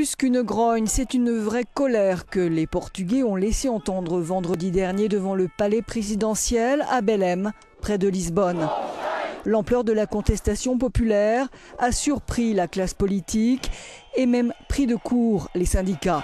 Plus qu'une grogne, c'est une vraie colère que les Portugais ont laissé entendre vendredi dernier devant le palais présidentiel à Belém, près de Lisbonne. L'ampleur de la contestation populaire a surpris la classe politique et même pris de court les syndicats.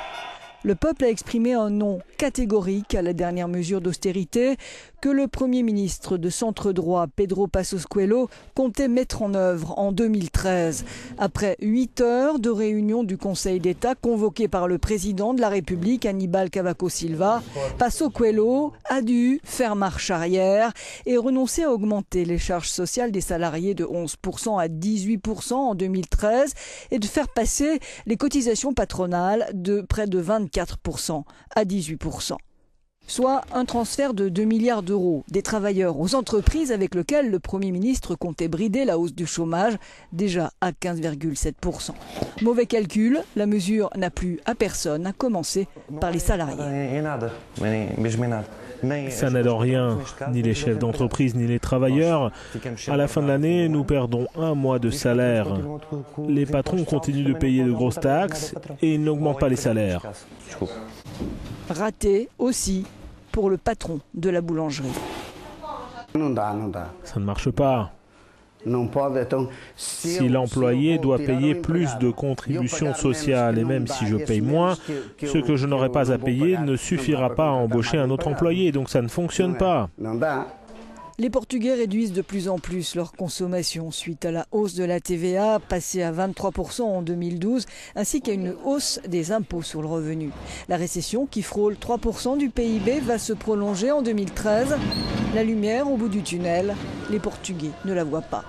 Le peuple a exprimé un non catégorique à la dernière mesure d'austérité que le Premier ministre de centre-droit Pedro Passos Coelho comptait mettre en œuvre en 2013. Après 8 heures de réunion du Conseil d'État convoqué par le président de la République, Aníbal Cavaco Silva, Passos Coelho a dû faire marche arrière et renoncer à augmenter les charges sociales des salariés de 11% à 18% en 2013 et de faire passer les cotisations patronales de près de 24% à 18%. Soit un transfert de 2 milliards d'euros des travailleurs aux entreprises avec lequel le Premier ministre comptait brider la hausse du chômage, déjà à 15,7%. Mauvais calcul, la mesure n'a plu à personne, à commencer par les salariés. Ça n'aide en rien, ni les chefs d'entreprise ni les travailleurs. À la fin de l'année, nous perdons un mois de salaire. Les patrons continuent de payer de grosses taxes et ils n'augmentent pas les salaires. Raté aussi pour le patron de la boulangerie. Ça ne marche pas. Si l'employé doit payer plus de contributions sociales et même si je paye moins, ce que je n'aurai pas à payer ne suffira pas à embaucher un autre employé, donc ça ne fonctionne pas. Les Portugais réduisent de plus en plus leur consommation suite à la hausse de la TVA passée à 23% en 2012 ainsi qu'à une hausse des impôts sur le revenu. La récession qui frôle 3% du PIB va se prolonger en 2013. La lumière au bout du tunnel, les Portugais ne la voient pas.